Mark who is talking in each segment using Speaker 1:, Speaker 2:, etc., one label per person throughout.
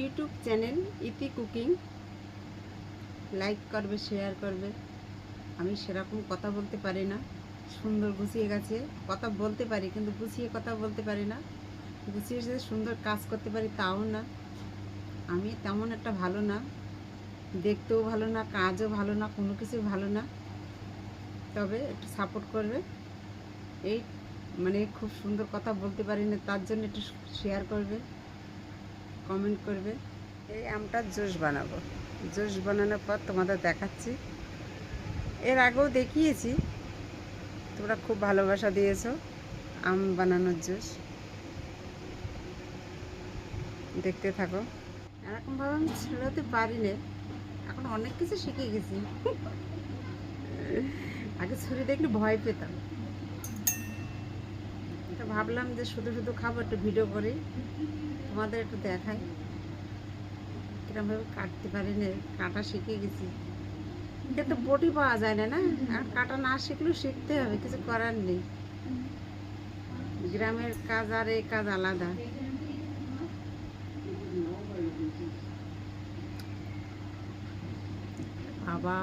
Speaker 1: YouTube channel ইতি cooking like করবে, share করবে। আমি সেরকম কথা বলতে পারি না, সুন্দর গুছিয়ে গেছে কথা বলতে পারি, কিন্তু গুছিয়ে কথা বলতে পারি না। গুছিয়ে যে সুন্দর কাজ করতে পারি তাও না। আমি তেমন একটা ভালো না, দেখতেও ভালো না, কাজও ভালো না, কোনো কিছু ভালো না। তবে একটু সাপোর্ট করবে। এই মানে খুব সুন্দর কথা বলতে পারি না, তার জন্য একটু শেয়ার করবে, কমেন্ট করবে। এই আমটার জুস বানাবো। জুস বানানোর পর তোমাদের দেখাচ্ছি। এর আগেও দেখিয়েছি, তোমরা খুব ভালোবাসা দিয়েছো আম বানানোর জুস। দেখতে থাকো। এরকমভাবে আমি ছেড়াতে পারি না, এখন অনেক কিছু শিখে গেছি। আগে ছুরি দেখলে ভয় পেতাম, তো ভাবলাম যে শুধু শুধু খাবো, একটু ভিডিও করি, তোমাদের একটু দেখাই কিরমভাবে কাটতে পারি না। কাটা শিখে গেছি, কিন্তু বটি পাওয়া যায় না, না আর কাটা না শিখলেও শিখতে হবে, কিছু করার নেই। গ্রামের কাজ আর এই কাজ আলাদা। বাবা,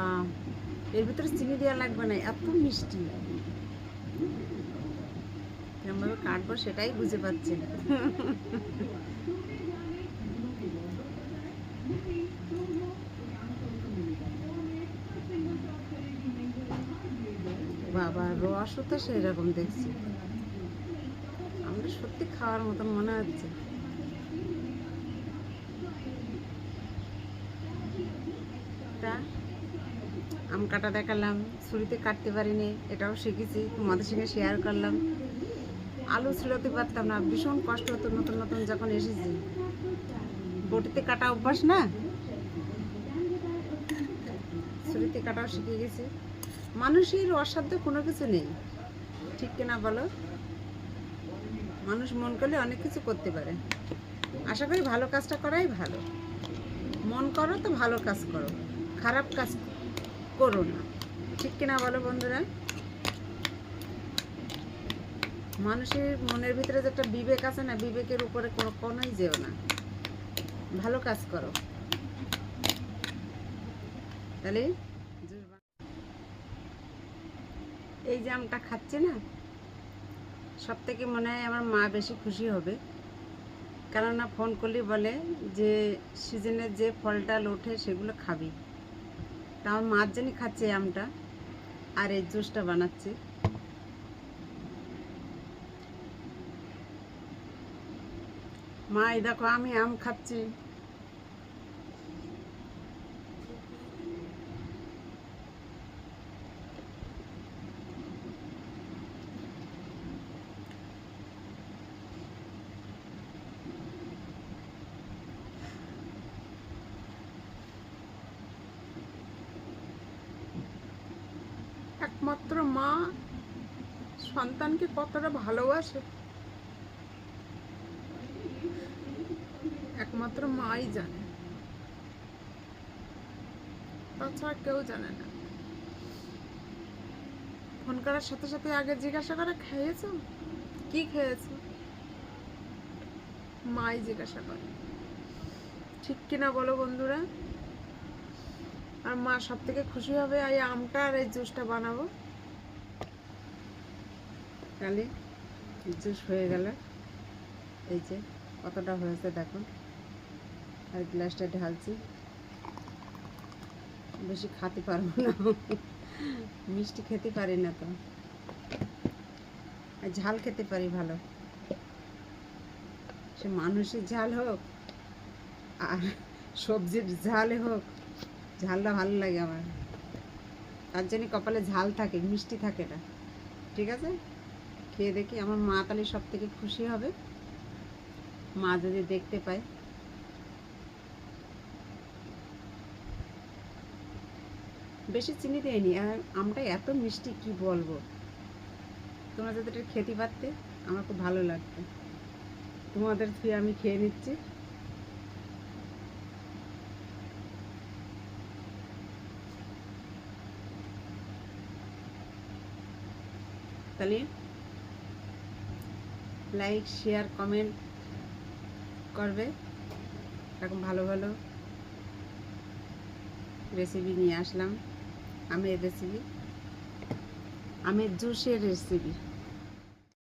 Speaker 1: এর ভিতরে চিনি দেওয়া লাগবে না, এত মিষ্টি। কিরমভাবে কাটবো সেটাই বুঝে পাচ্ছি না। বাবা, রসও তো সেই রকম দেখছি, আমরা সত্যি খাওয়ার মতন মনে হচ্ছে। তা আম কাটা দেখালাম, ছুরিতে কাটতে পারিনি, এটাও শিখেছি, তোমাদের সঙ্গে শেয়ার করলাম। আলু ছিঁড়তে পারতাম না, ভীষণ কষ্ট হতো নতুন নতুন যখন এসেছি। বটিতে কাটা অভ্যাস না, ছুরিতে কাটাও শিখে গেছি। মানুষের অসাধ্য কোনো কিছু নেই, ঠিক কিনা বলো? মানুষ মন করলে অনেক কিছু করতে পারে। আশা করি ভালো কাজটা করাই ভালো। মন করো তো ভালো কাজ করো, খারাপ কাজ করো না, ঠিক কিনা বলো বন্ধুরা? মানুষের মনের ভিতরে যে একটা বিবেক আছে না, বিবেকের উপরে কোনোই যেও না, ভালো কাজ করো। তাহলে এই যে আমটা খাচ্ছে না, সব থেকে মনে হয় আমার মা বেশি খুশি হবে। কেননা ফোন করলে বলে যে সিজনের যে ফলটা ওঠে সেগুলো খাবি। তা আমার মার জন্যই খাচ্ছে এই আমটা, আর এই জুসটা বানাচ্ছে। মা, এই দেখো আমি আম খাচ্ছি। একমাত্র মা সন্তানকে কতটা ভালোবাসে, একমাত্র মাই জানে, তাছাড়া কেউ জানে না। ফোন করার সাথে সাথে আগে জিজ্ঞাসা করে, খেয়েছো? কি খেয়েছো? মাই জিজ্ঞাসা করে, ঠিক কিনা বলো বন্ধুরা? আর মা সব থেকে খুশি হবে এই আমটা আর এই জুসটা বানাবো। তাহলে জুস হয়ে গেল, এই যে কতটা হয়েছে দেখো। আর গ্লাসটা ঢালছি, বেশি খেতে পারবো না, মিষ্টি খেতে পারি না তো, আর ঝাল খেতে পারি ভালো। সে মানুষের ঝাল হোক আর সবজির ঝাল হোক, ঝালটা ভালো লাগে আমার, তার জন্য কপালে ঝাল থাকে, মিষ্টি থাকে না। ঠিক আছে, খেয়ে দেখি। আমার মা তাহলে সব থেকে খুশি হবে, মা যদি দেখতে পায়। বেশি চিনি দেয়নি, আর আমটা এত মিষ্টি কি বলবো। তোমরা যদি এটা খেতে পারতে আমার খুব ভালো লাগতো। তোমাদের থুয়ে আমি খেয়ে নিচ্ছি। তাহলে লাইক, শেয়ার, কমেন্ট করবে। এরকম ভালো ভালো রেসিপি নিয়ে আসলাম। আমের রেসিপি, আমের জুসের রেসিপি।